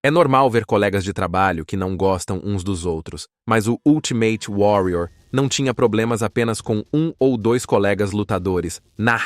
É normal ver colegas de trabalho que não gostam uns dos outros, mas o Ultimate Warrior não tinha problemas apenas com um ou dois colegas lutadores. Nah!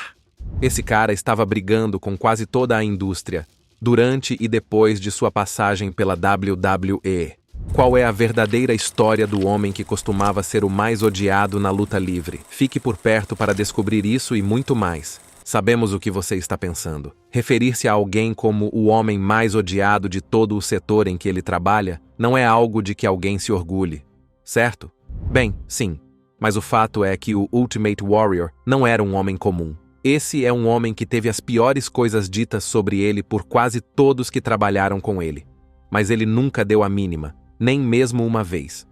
Esse cara estava brigando com quase toda a indústria, durante e depois de sua passagem pela WWE. Qual é a verdadeira história do homem que costumava ser o mais odiado na luta livre? Fique por perto para descobrir isso e muito mais. Sabemos o que você está pensando. Referir-se a alguém como o homem mais odiado de todo o setor em que ele trabalha não é algo de que alguém se orgulhe, certo? Bem, sim. Mas o fato é que o Ultimate Warrior não era um homem comum. Esse é um homem que teve as piores coisas ditas sobre ele por quase todos que trabalharam com ele. Mas ele nunca deu a mínima, nem mesmo uma vez.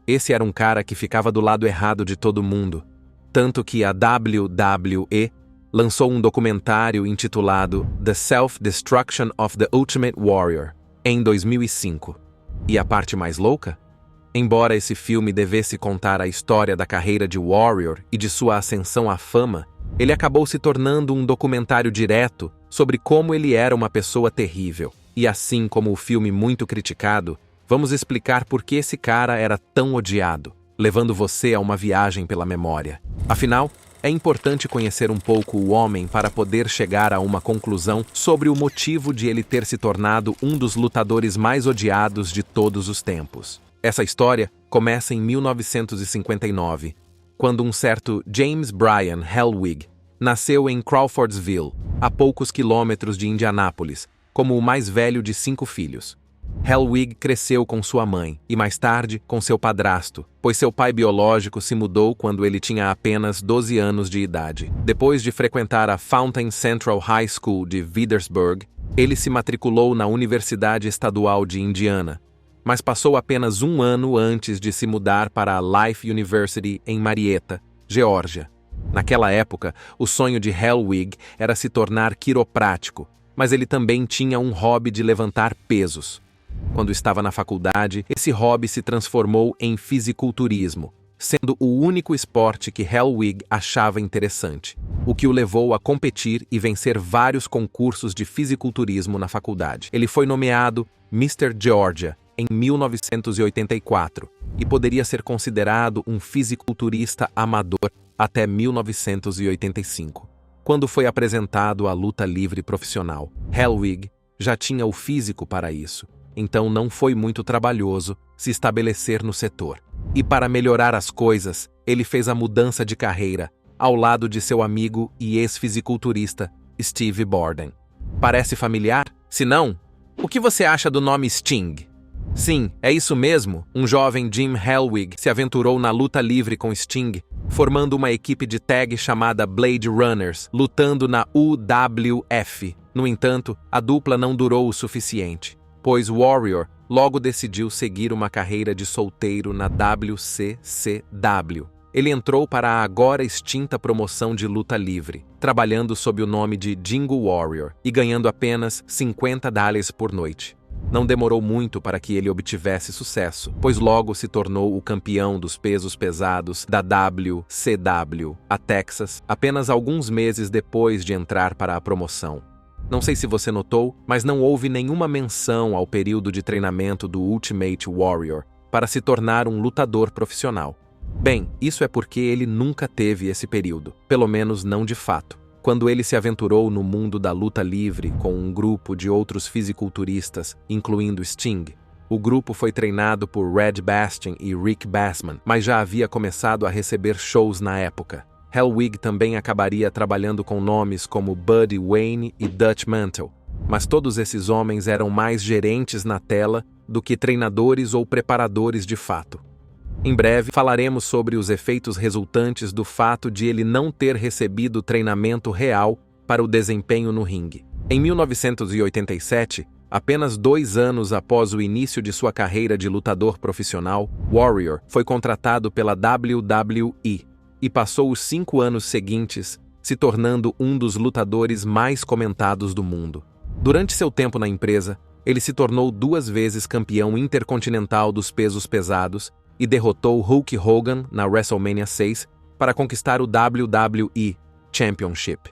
Esse era um cara que ficava do lado errado de todo mundo. Tanto que a WWE lançou um documentário intitulado The Self-Destruction of the Ultimate Warrior, em 2005. E a parte mais louca? Embora esse filme devesse contar a história da carreira de Warrior e de sua ascensão à fama, ele acabou se tornando um documentário direto sobre como ele era uma pessoa terrível. E assim como o filme muito criticado, vamos explicar por que esse cara era tão odiado, levando você a uma viagem pela memória. Afinal, é importante conhecer um pouco o homem para poder chegar a uma conclusão sobre o motivo de ele ter se tornado um dos lutadores mais odiados de todos os tempos. Essa história começa em 1959, quando um certo James Bryan Hellwig nasceu em Crawfordsville, a poucos quilômetros de Indianápolis, como o mais velho de 5 filhos. Hellwig cresceu com sua mãe e mais tarde com seu padrasto, pois seu pai biológico se mudou quando ele tinha apenas 12 anos de idade. Depois de frequentar a Fountain Central High School de Petersburg, ele se matriculou na Universidade Estadual de Indiana, mas passou apenas um ano antes de se mudar para a Life University em Marietta, Geórgia. Naquela época, o sonho de Hellwig era se tornar quiroprático, mas ele também tinha um hobby de levantar pesos. Quando estava na faculdade, esse hobby se transformou em fisiculturismo, sendo o único esporte que Hellwig achava interessante, o que o levou a competir e vencer vários concursos de fisiculturismo na faculdade. Ele foi nomeado Mr. Georgia em 1984 e poderia ser considerado um fisiculturista amador até 1985, quando foi apresentado à luta livre profissional. Hellwig já tinha o físico para isso, então não foi muito trabalhoso se estabelecer no setor. E para melhorar as coisas, ele fez a mudança de carreira ao lado de seu amigo e ex-fisiculturista Steve Borden. Parece familiar? Se não, o que você acha do nome Sting? Sim, é isso mesmo. Um jovem Jim Hellwig se aventurou na luta livre com Sting, formando uma equipe de tag chamada Blade Runners, lutando na UWF. No entanto, a dupla não durou o suficiente, pois Warrior logo decidiu seguir uma carreira de solteiro na WCCW. Ele entrou para a agora extinta promoção de luta livre, trabalhando sob o nome de Jingle Warrior e ganhando apenas $50 por noite. Não demorou muito para que ele obtivesse sucesso, pois logo se tornou o campeão dos pesos pesados da WCW, a Texas, apenas alguns meses depois de entrar para a promoção. Não sei se você notou, mas não houve nenhuma menção ao período de treinamento do Ultimate Warrior para se tornar um lutador profissional. Bem, isso é porque ele nunca teve esse período, pelo menos não de fato. Quando ele se aventurou no mundo da luta livre com um grupo de outros fisiculturistas, incluindo Sting, o grupo foi treinado por Red Bastien e Rick Bassman, mas já havia começado a receber shows na época. Hellwig também acabaria trabalhando com nomes como Buddy Wayne e Dutch Mantle, mas todos esses homens eram mais gerentes na tela do que treinadores ou preparadores de fato. Em breve, falaremos sobre os efeitos resultantes do fato de ele não ter recebido treinamento real para o desempenho no ringue. Em 1987, apenas 2 anos após o início de sua carreira de lutador profissional, Warrior foi contratado pela WWE e passou os 5 anos seguintes se tornando um dos lutadores mais comentados do mundo. Durante seu tempo na empresa, ele se tornou 2 vezes campeão intercontinental dos pesos pesados e derrotou Hulk Hogan na WrestleMania 6 para conquistar o WWE Championship.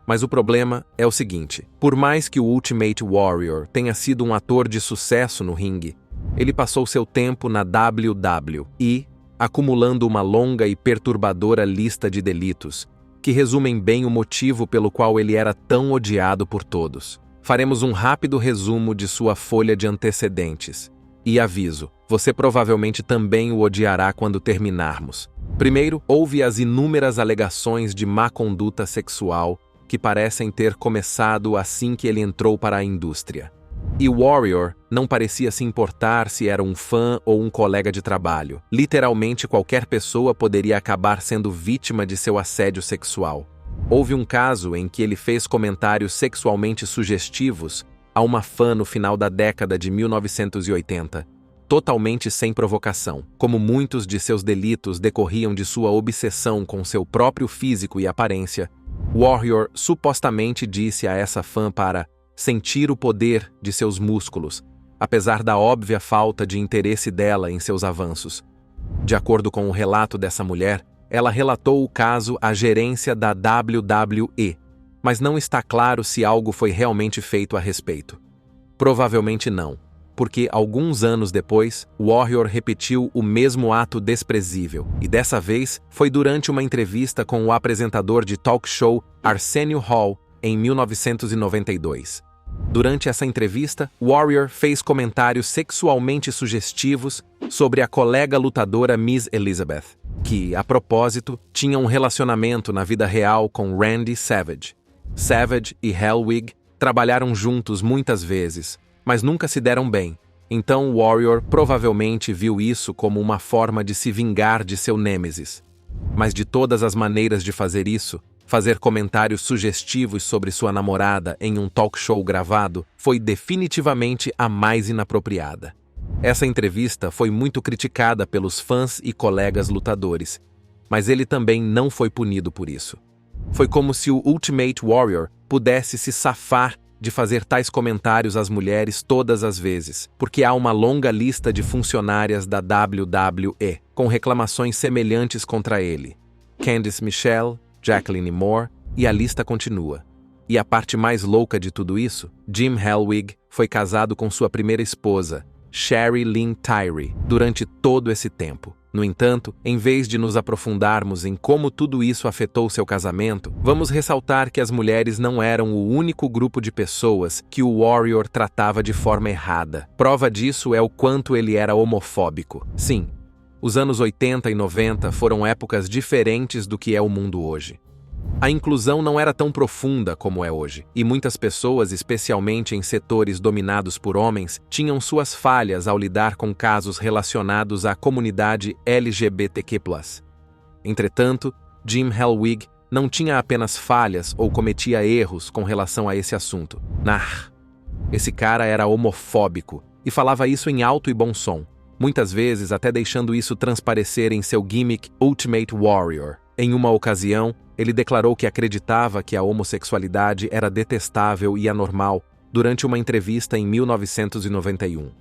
Mas o problema é o seguinte: por mais que o Ultimate Warrior tenha sido um ator de sucesso no ringue, ele passou seu tempo na WWE, acumulando uma longa e perturbadora lista de delitos, que resumem bem o motivo pelo qual ele era tão odiado por todos. Faremos um rápido resumo de sua folha de antecedentes. E aviso, você provavelmente também o odiará quando terminarmos. Primeiro, houve as inúmeras alegações de má conduta sexual que parecem ter começado assim que ele entrou para a indústria. E Warrior não parecia se importar se era um fã ou um colega de trabalho. Literalmente qualquer pessoa poderia acabar sendo vítima de seu assédio sexual. Houve um caso em que ele fez comentários sexualmente sugestivos a uma fã no final da década de 1980, totalmente sem provocação. Como muitos de seus delitos decorriam de sua obsessão com seu próprio físico e aparência, Warrior supostamente disse a essa fã para sentir o poder de seus músculos, apesar da óbvia falta de interesse dela em seus avanços. De acordo com o relato dessa mulher, ela relatou o caso à gerência da WWE, mas não está claro se algo foi realmente feito a respeito. Provavelmente não, porque alguns anos depois, Warrior repetiu o mesmo ato desprezível, e dessa vez foi durante uma entrevista com o apresentador de talk show Arsenio Hall em 1992. Durante essa entrevista, Warrior fez comentários sexualmente sugestivos sobre a colega lutadora Miss Elizabeth, que, a propósito, tinha um relacionamento na vida real com Randy Savage. Savage e Hellwig trabalharam juntos muitas vezes, mas nunca se deram bem. Então Warrior provavelmente viu isso como uma forma de se vingar de seu nêmesis. Mas de todas as maneiras de fazer isso, fazer comentários sugestivos sobre sua namorada em um talk show gravado foi definitivamente a mais inapropriada. Essa entrevista foi muito criticada pelos fãs e colegas lutadores, mas ele também não foi punido por isso. Foi como se o Ultimate Warrior pudesse se safar de fazer tais comentários às mulheres todas as vezes, porque há uma longa lista de funcionárias da WWE com reclamações semelhantes contra ele. Candice Michelle, Jacqueline Moore, e a lista continua. E a parte mais louca de tudo isso, Jim Hellwig foi casado com sua primeira esposa, Sherry Lynn Tyree, durante todo esse tempo. No entanto, em vez de nos aprofundarmos em como tudo isso afetou seu casamento, vamos ressaltar que as mulheres não eram o único grupo de pessoas que o Warrior tratava de forma errada. Prova disso é o quanto ele era homofóbico. Sim, os anos 80 e 90 foram épocas diferentes do que é o mundo hoje. A inclusão não era tão profunda como é hoje, e muitas pessoas, especialmente em setores dominados por homens, tinham suas falhas ao lidar com casos relacionados à comunidade LGBTQ+. Entretanto, Jim Hellwig não tinha apenas falhas ou cometia erros com relação a esse assunto. Esse cara era homofóbico e falava isso em alto e bom som, muitas vezes até deixando isso transparecer em seu gimmick Ultimate Warrior. Em uma ocasião, ele declarou que acreditava que a homossexualidade era detestável e anormal durante uma entrevista em 1991.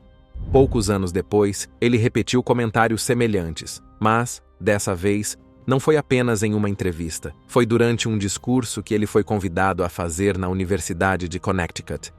Poucos anos depois, ele repetiu comentários semelhantes, mas, dessa vez, não foi apenas em uma entrevista. Foi durante um discurso que ele foi convidado a fazer na Universidade de Connecticut.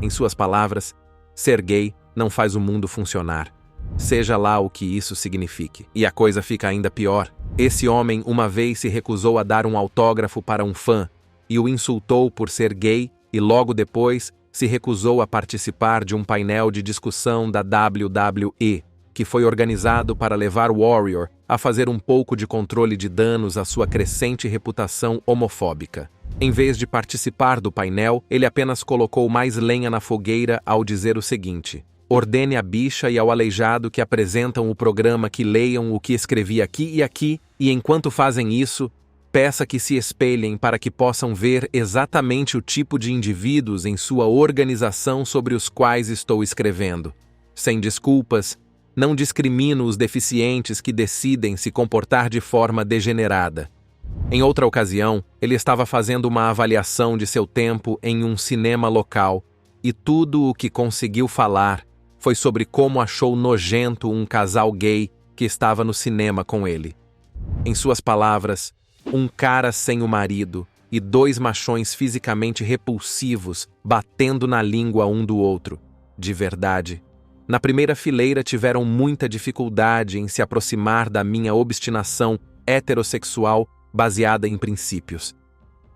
Em suas palavras, ser gay não faz o mundo funcionar, seja lá o que isso signifique. E a coisa fica ainda pior. Esse homem uma vez se recusou a dar um autógrafo para um fã e o insultou por ser gay e logo depois se recusou a participar de um painel de discussão da WWE, que foi organizado para levar Warrior a fazer um pouco de controle de danos à sua crescente reputação homofóbica. Em vez de participar do painel, ele apenas colocou mais lenha na fogueira ao dizer o seguinte: ordene à bicha e ao aleijado que apresentam o programa que leiam o que escrevi aqui, e enquanto fazem isso, peça que se espelhem para que possam ver exatamente o tipo de indivíduos em sua organização sobre os quais estou escrevendo. Sem desculpas, não discrimino os deficientes que decidem se comportar de forma degenerada. Em outra ocasião, ele estava fazendo uma avaliação de seu tempo em um cinema local, e tudo o que conseguiu falar foi sobre como achou nojento um casal gay que estava no cinema com ele. Em suas palavras, um cara sem o marido e dois machões fisicamente repulsivos batendo na língua um do outro. De verdade. Na primeira fileira tiveram muita dificuldade em se aproximar da minha obstinação heterossexual baseada em princípios.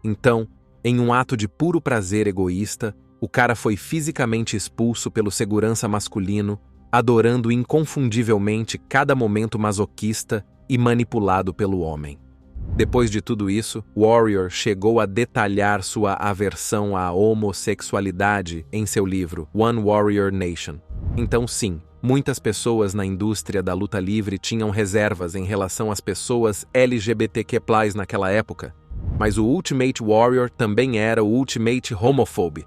Então, em um ato de puro prazer egoísta, o cara foi fisicamente expulso pelo segurança masculino, adorando inconfundivelmente cada momento masoquista e manipulado pelo homem. Depois de tudo isso, Warrior chegou a detalhar sua aversão à homossexualidade em seu livro One Warrior Nation. Então sim, muitas pessoas na indústria da luta livre tinham reservas em relação às pessoas LGBTQ+ naquela época, mas o Ultimate Warrior também era o Ultimate Homophobe.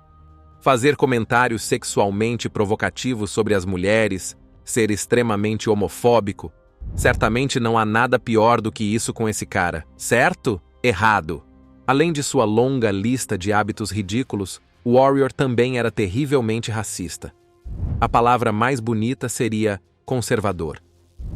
Fazer comentários sexualmente provocativos sobre as mulheres, ser extremamente homofóbico, certamente não há nada pior do que isso com esse cara, certo? Errado. Além de sua longa lista de hábitos ridículos, Warrior também era terrivelmente racista. A palavra mais bonita seria conservador.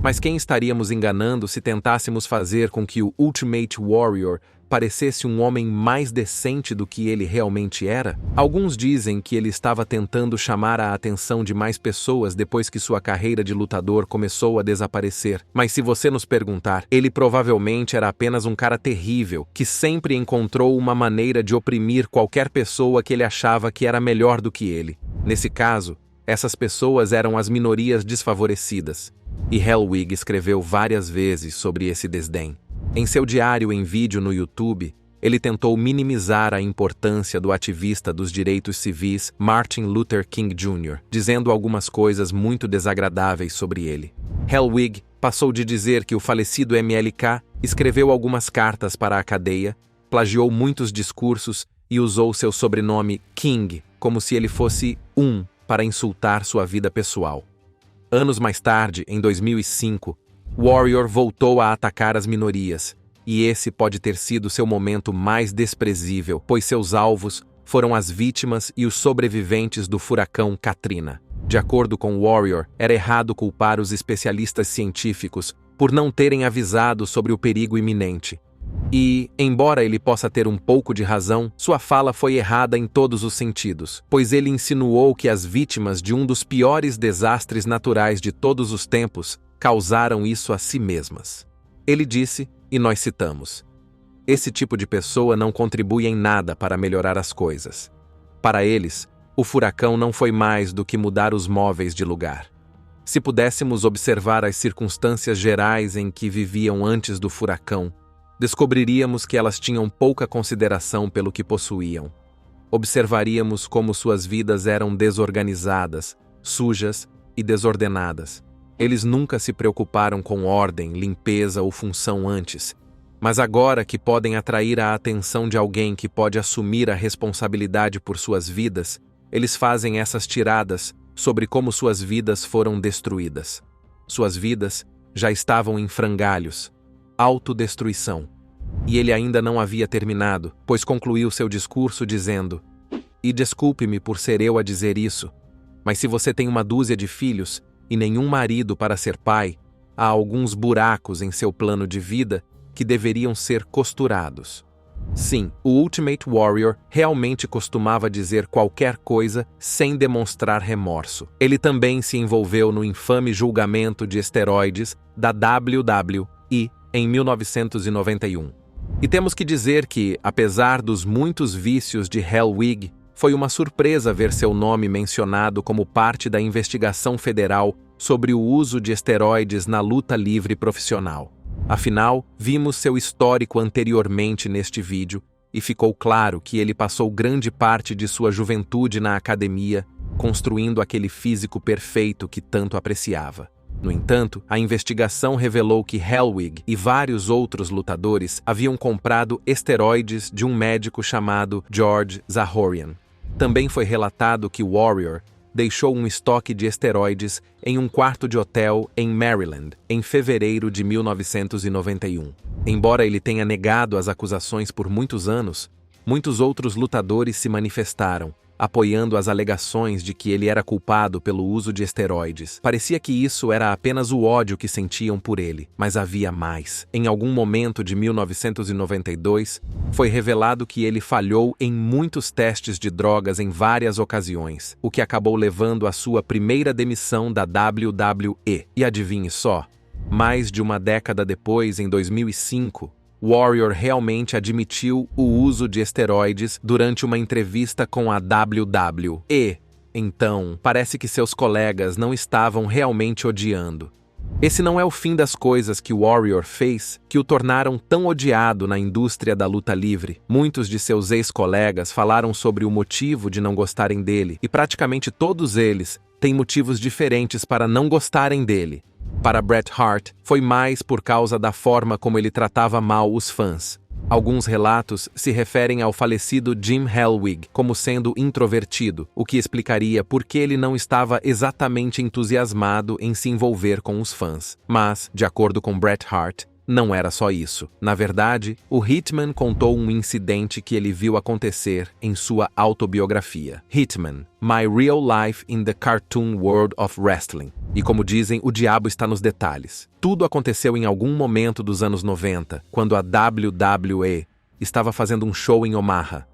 Mas quem estaríamos enganando se tentássemos fazer com que o Ultimate Warrior parecesse um homem mais decente do que ele realmente era? Alguns dizem que ele estava tentando chamar a atenção de mais pessoas depois que sua carreira de lutador começou a desaparecer. Mas se você nos perguntar, ele provavelmente era apenas um cara terrível, que sempre encontrou uma maneira de oprimir qualquer pessoa que ele achava que era melhor do que ele. Nesse caso, essas pessoas eram as minorias desfavorecidas. E Hellwig escreveu várias vezes sobre esse desdém. Em seu diário em vídeo no YouTube, ele tentou minimizar a importância do ativista dos direitos civis Martin Luther King Jr., dizendo algumas coisas muito desagradáveis sobre ele. Hellwig passou de dizer que o falecido MLK escreveu algumas cartas para a cadeia, plagiou muitos discursos e usou seu sobrenome King como se ele fosse para insultar sua vida pessoal. Anos mais tarde, em 2005, Warrior voltou a atacar as minorias, e esse pode ter sido seu momento mais desprezível, pois seus alvos foram as vítimas e os sobreviventes do furacão Katrina. De acordo com Warrior, era errado culpar os especialistas científicos por não terem avisado sobre o perigo iminente. E, embora ele possa ter um pouco de razão, sua fala foi errada em todos os sentidos, pois ele insinuou que as vítimas de um dos piores desastres naturais de todos os tempos causaram isso a si mesmas. Ele disse, e nós citamos, "Esse tipo de pessoa não contribui em nada para melhorar as coisas. Para eles, o furacão não foi mais do que mudar os móveis de lugar. Se pudéssemos observar as circunstâncias gerais em que viviam antes do furacão, descobriríamos que elas tinham pouca consideração pelo que possuíam. Observaríamos como suas vidas eram desorganizadas, sujas e desordenadas. Eles nunca se preocuparam com ordem, limpeza ou função antes, mas agora que podem atrair a atenção de alguém que pode assumir a responsabilidade por suas vidas, eles fazem essas tiradas sobre como suas vidas foram destruídas. Suas vidas já estavam em frangalhos, autodestruição. E ele ainda não havia terminado, pois concluiu seu discurso dizendo: "E desculpe-me por ser eu a dizer isso, mas se você tem uma dúzia de filhos e nenhum marido para ser pai, há alguns buracos em seu plano de vida que deveriam ser costurados." Sim, o Ultimate Warrior realmente costumava dizer qualquer coisa sem demonstrar remorso. Ele também se envolveu no infame julgamento de esteroides da WWE em 1991. E temos que dizer que, apesar dos muitos vícios de Hellwig, foi uma surpresa ver seu nome mencionado como parte da investigação federal sobre o uso de esteroides na luta livre profissional. Afinal, vimos seu histórico anteriormente neste vídeo e ficou claro que ele passou grande parte de sua juventude na academia, construindo aquele físico perfeito que tanto apreciava. No entanto, a investigação revelou que Hellwig e vários outros lutadores haviam comprado esteroides de um médico chamado George Zahorian. Também foi relatado que Warrior deixou um estoque de esteroides em um quarto de hotel em Maryland, em fevereiro de 1991. Embora ele tenha negado as acusações por muitos anos, muitos outros lutadores se manifestaram, apoiando as alegações de que ele era culpado pelo uso de esteroides. Parecia que isso era apenas o ódio que sentiam por ele, mas havia mais. Em algum momento de 1992, foi revelado que ele falhou em muitos testes de drogas em várias ocasiões, o que acabou levando à sua primeira demissão da WWE. E adivinhe só, mais de uma década depois, em 2005, Warrior realmente admitiu o uso de esteroides durante uma entrevista com a WWE. Então, parece que seus colegas não estavam realmente odiando. Esse não é o fim das coisas que Warrior fez que o tornaram tão odiado na indústria da luta livre. Muitos de seus ex-colegas falaram sobre o motivo de não gostarem dele, e praticamente todos eles têm motivos diferentes para não gostarem dele. Para Bret Hart, foi mais por causa da forma como ele tratava mal os fãs. Alguns relatos se referem ao falecido Jim Hellwig como sendo introvertido, o que explicaria por que ele não estava exatamente entusiasmado em se envolver com os fãs. Mas, de acordo com Bret Hart, não era só isso. Na verdade, o Hitman contou um incidente que ele viu acontecer em sua autobiografia. Hitman, My Real Life in the Cartoon World of Wrestling. E como dizem, o diabo está nos detalhes. Tudo aconteceu em algum momento dos anos 90, quando a WWE estava fazendo um show em Omaha.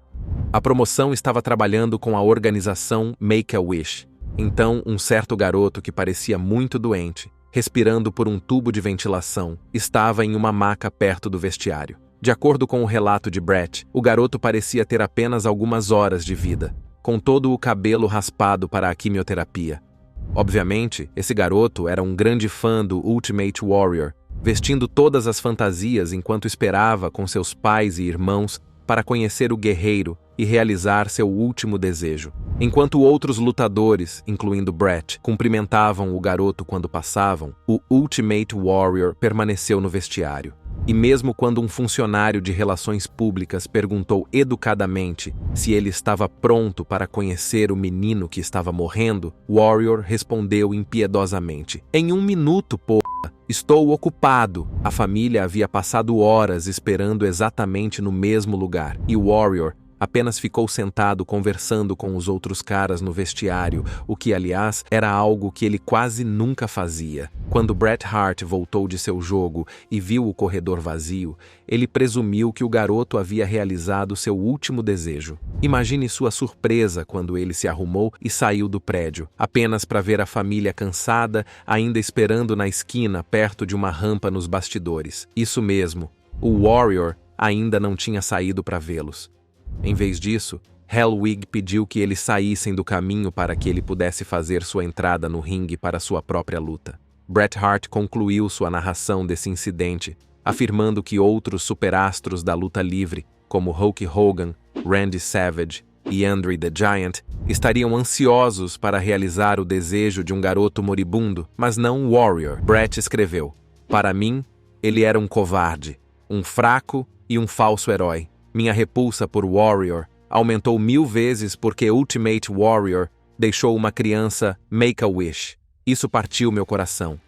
A promoção estava trabalhando com a organização Make-A-Wish. Então, um certo garoto que parecia muito doente, respirando por um tubo de ventilação, estava em uma maca perto do vestiário. De acordo com o relato de Bret, o garoto parecia ter apenas algumas horas de vida, com todo o cabelo raspado para a quimioterapia. Obviamente, esse garoto era um grande fã do Ultimate Warrior, vestindo todas as fantasias enquanto esperava com seus pais e irmãos para conhecer o guerreiro e realizar seu último desejo. Enquanto outros lutadores, incluindo Bret, cumprimentavam o garoto quando passavam, o Ultimate Warrior permaneceu no vestiário. E mesmo quando um funcionário de relações públicas perguntou educadamente se ele estava pronto para conhecer o menino que estava morrendo, Warrior respondeu impiedosamente: "Em 1 minuto, porra! Estou ocupado." A família havia passado horas esperando exatamente no mesmo lugar, e Warrior apenas ficou sentado conversando com os outros caras no vestiário, o que, aliás, era algo que ele quase nunca fazia. Quando Bret Hart voltou de seu jogo e viu o corredor vazio, ele presumiu que o garoto havia realizado seu último desejo. Imagine sua surpresa quando ele se arrumou e saiu do prédio, apenas para ver a família cansada, ainda esperando na esquina perto de uma rampa nos bastidores. Isso mesmo, o Warrior ainda não tinha saído para vê-los. Em vez disso, Hellwig pediu que eles saíssem do caminho para que ele pudesse fazer sua entrada no ringue para sua própria luta. Bret Hart concluiu sua narração desse incidente, afirmando que outros superastros da luta livre, como Hulk Hogan, Randy Savage e Andre the Giant, estariam ansiosos para realizar o desejo de um garoto moribundo, mas não Warrior. Bret escreveu: "Para mim, ele era um covarde, um fraco e um falso herói. Minha repulsa por Warrior aumentou 1000 vezes porque Ultimate Warrior deixou uma criança Make-A-Wish. Isso partiu meu coração."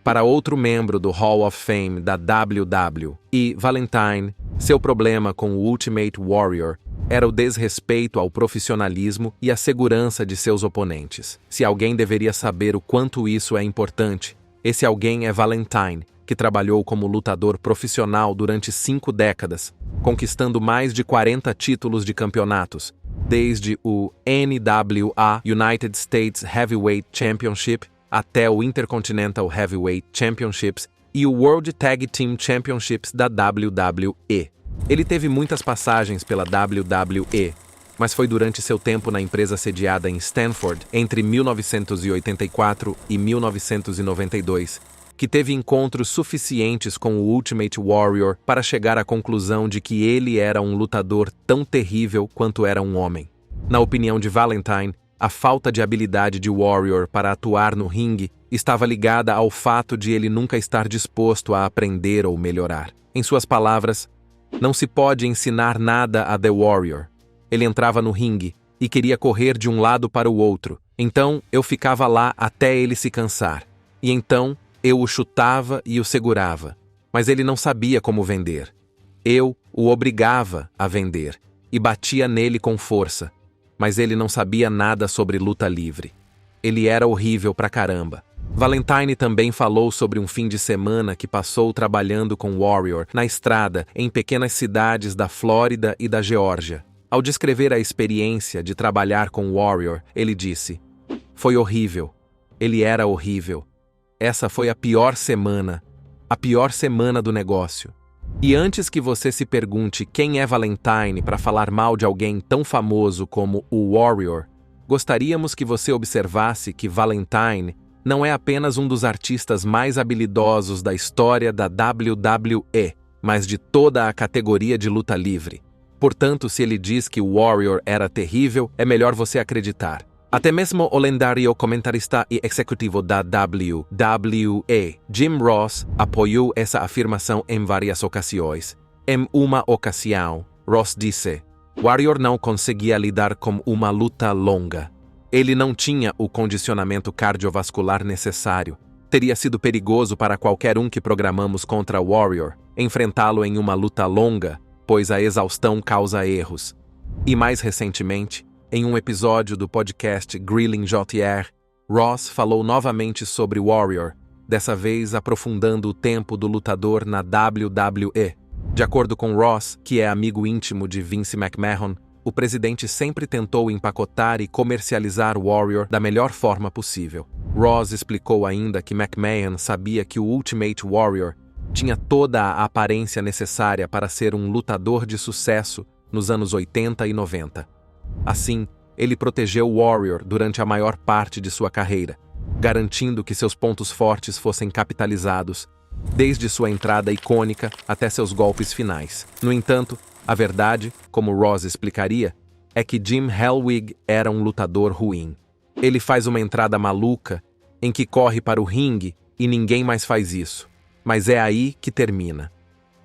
Para outro membro do Hall of Fame da WWE, Valentine, seu problema com o Ultimate Warrior era o desrespeito ao profissionalismo e à segurança de seus oponentes. Se alguém deveria saber o quanto isso é importante, esse alguém é Valentine, que trabalhou como lutador profissional durante 5 décadas, conquistando mais de 40 títulos de campeonatos, desde o NWA United States Heavyweight Championship até o Intercontinental Heavyweight Championships e o World Tag Team Championships da WWE. Ele teve muitas passagens pela WWE, mas foi durante seu tempo na empresa sediada em Stanford, entre 1984 e 1992, que teve encontros suficientes com o Ultimate Warrior para chegar à conclusão de que ele era um lutador tão terrível quanto era um homem. Na opinião de Valentine, a falta de habilidade de Warrior para atuar no ringue estava ligada ao fato de ele nunca estar disposto a aprender ou melhorar. Em suas palavras, "Não se pode ensinar nada a The Warrior. Ele entrava no ringue e queria correr de um lado para o outro. Então, eu ficava lá até ele se cansar. E então, eu o chutava e o segurava, mas ele não sabia como vender. Eu o obrigava a vender e batia nele com força. mas ele não sabia nada sobre luta livre. Ele era horrível pra caramba. Valentine também falou sobre um fim de semana que passou trabalhando com Warrior na estrada em pequenas cidades da Flórida e da Geórgia. Ao descrever a experiência de trabalhar com Warrior, ele disse: "Foi horrível. Ele era horrível. Essa foi a pior semana do negócio." E antes que você se pergunte quem é Valentine para falar mal de alguém tão famoso como o Warrior, gostaríamos que você observasse que Valentine não é apenas um dos artistas mais habilidosos da história da WWE, mas de toda a categoria de luta livre. Portanto, se ele diz que o Warrior era terrível, é melhor você acreditar. Até mesmo o lendário comentarista e executivo da WWE, Jim Ross, apoiou essa afirmação em várias ocasiões. Em uma ocasião, Ross disse: "Warrior não conseguia lidar com uma luta longa. Ele não tinha o condicionamento cardiovascular necessário. Teria sido perigoso para qualquer um que programamos contra Warrior enfrentá-lo em uma luta longa, pois a exaustão causa erros." E mais recentemente, em um episódio do podcast Grilling JR, Ross falou novamente sobre Warrior, dessa vez aprofundando o tempo do lutador na WWE. De acordo com Ross, que é amigo íntimo de Vince McMahon, o presidente sempre tentou empacotar e comercializar Warrior da melhor forma possível. Ross explicou ainda que McMahon sabia que o Ultimate Warrior tinha toda a aparência necessária para ser um lutador de sucesso nos anos 80 e 90. Assim, ele protegeu Warrior durante a maior parte de sua carreira, garantindo que seus pontos fortes fossem capitalizados, desde sua entrada icônica até seus golpes finais. No entanto, a verdade, como Ross explicaria, é que Jim Hellwig era um lutador ruim. Ele faz uma entrada maluca, em que corre para o ringue e ninguém mais faz isso. Mas é aí que termina.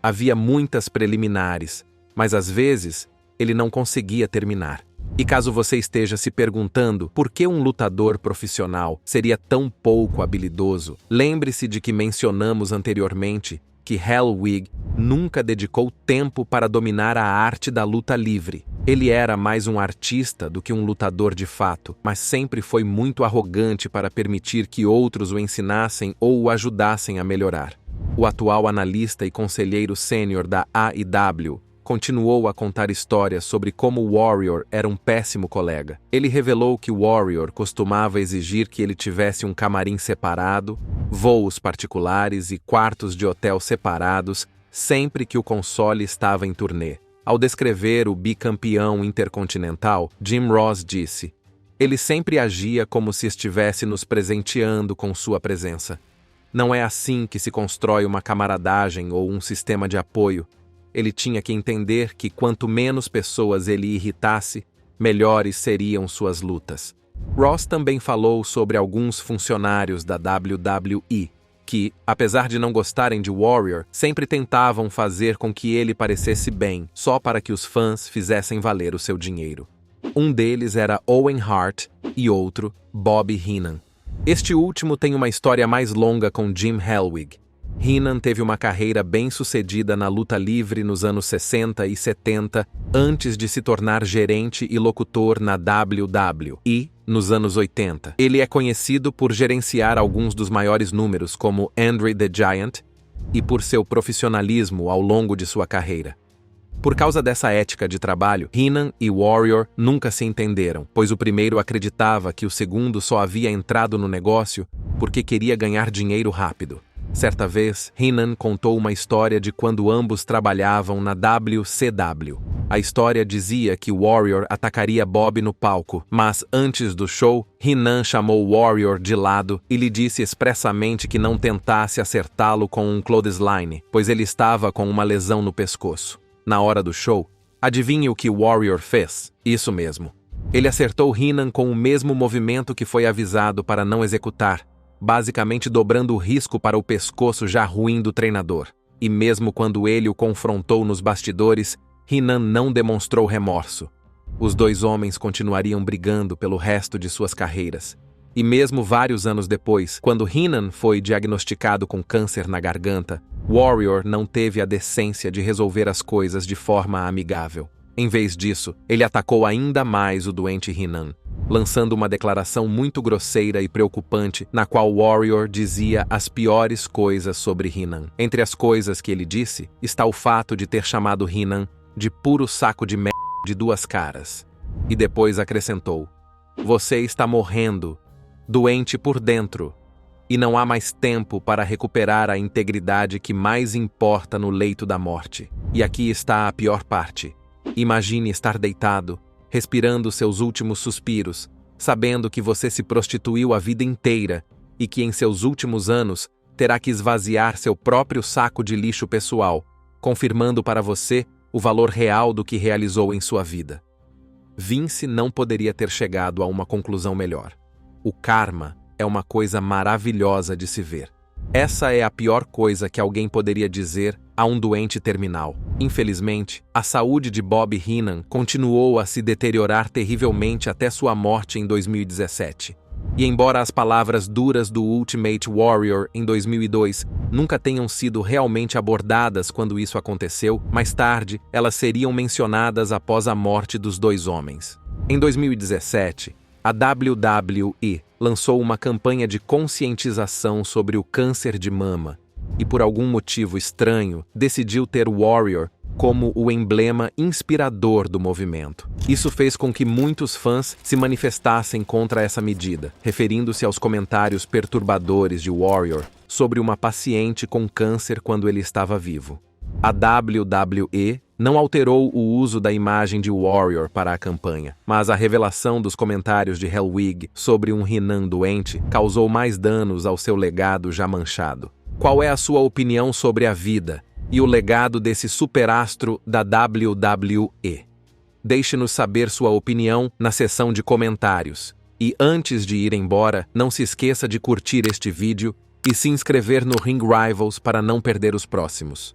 Havia muitas preliminares, mas às vezes ele não conseguia terminar. E caso você esteja se perguntando por que um lutador profissional seria tão pouco habilidoso, lembre-se de que mencionamos anteriormente que Hellwig nunca dedicou tempo para dominar a arte da luta livre. Ele era mais um artista do que um lutador de fato, mas sempre foi muito arrogante para permitir que outros o ensinassem ou o ajudassem a melhorar. O atual analista e conselheiro sênior da AEW continuou a contar histórias sobre como Warrior era um péssimo colega. Ele revelou que Warrior costumava exigir que ele tivesse um camarim separado, voos particulares e quartos de hotel separados sempre que o console estava em turnê. Ao descrever o bicampeão intercontinental, Jim Ross disse: "Ele sempre agia como se estivesse nos presenteando com sua presença. Não é assim que se constrói uma camaradagem ou um sistema de apoio. Ele tinha que entender que quanto menos pessoas ele irritasse, melhores seriam suas lutas." Ross também falou sobre alguns funcionários da WWE que, apesar de não gostarem de Warrior, sempre tentavam fazer com que ele parecesse bem, só para que os fãs fizessem valer o seu dinheiro. Um deles era Owen Hart e outro, Bobby Heenan. Este último tem uma história mais longa com Jim Hellwig. Heenan teve uma carreira bem-sucedida na luta livre nos anos 60 e 70, antes de se tornar gerente e locutor na WWE nos anos 80. Ele é conhecido por gerenciar alguns dos maiores números, como Andre the Giant, e por seu profissionalismo ao longo de sua carreira. Por causa dessa ética de trabalho, Heenan e Warrior nunca se entenderam, pois o primeiro acreditava que o segundo só havia entrado no negócio porque queria ganhar dinheiro rápido. Certa vez, Heenan contou uma história de quando ambos trabalhavam na WCW. A história dizia que Warrior atacaria Bob no palco, mas antes do show, Heenan chamou Warrior de lado e lhe disse expressamente que não tentasse acertá-lo com um clothesline, pois ele estava com uma lesão no pescoço. Na hora do show, adivinhe o que Warrior fez? Isso mesmo. Ele acertou Heenan com o mesmo movimento que foi avisado para não executar, basicamente dobrando o risco para o pescoço já ruim do treinador. E mesmo quando ele o confrontou nos bastidores, Heenan não demonstrou remorso. Os dois homens continuariam brigando pelo resto de suas carreiras. E mesmo vários anos depois, quando Heenan foi diagnosticado com câncer na garganta, Warrior não teve a decência de resolver as coisas de forma amigável. Em vez disso, ele atacou ainda mais o doente Hinan, lançando uma declaração muito grosseira e preocupante, na qual Warrior dizia as piores coisas sobre Hinan. Entre as coisas que ele disse, está o fato de ter chamado Hinan de puro saco de merda de duas caras. E depois acrescentou: "Você está morrendo, doente por dentro, e não há mais tempo para recuperar a integridade que mais importa no leito da morte." E aqui está a pior parte. Imagine estar deitado, respirando seus últimos suspiros, sabendo que você se prostituiu a vida inteira e que em seus últimos anos terá que esvaziar seu próprio saco de lixo pessoal, confirmando para você o valor real do que realizou em sua vida. Vince não poderia ter chegado a uma conclusão melhor. O karma é uma coisa maravilhosa de se ver. Essa é a pior coisa que alguém poderia dizer a um doente terminal. Infelizmente, a saúde de Bob Heenan continuou a se deteriorar terrivelmente até sua morte em 2017. E embora as palavras duras do Ultimate Warrior em 2002 nunca tenham sido realmente abordadas quando isso aconteceu, mais tarde elas seriam mencionadas após a morte dos dois homens. Em 2017, a WWE lançou uma campanha de conscientização sobre o câncer de mama e, por algum motivo estranho, decidiu ter Warrior como o emblema inspirador do movimento. Isso fez com que muitos fãs se manifestassem contra essa medida, referindo-se aos comentários perturbadores de Warrior sobre uma paciente com câncer quando ele estava vivo. A WWE não alterou o uso da imagem de Warrior para a campanha, mas a revelação dos comentários de Hellwig sobre um Heenan doente causou mais danos ao seu legado já manchado. Qual é a sua opinião sobre a vida e o legado desse superastro da WWE? Deixe-nos saber sua opinião na seção de comentários. E antes de ir embora, não se esqueça de curtir este vídeo e se inscrever no Ring Rivals para não perder os próximos.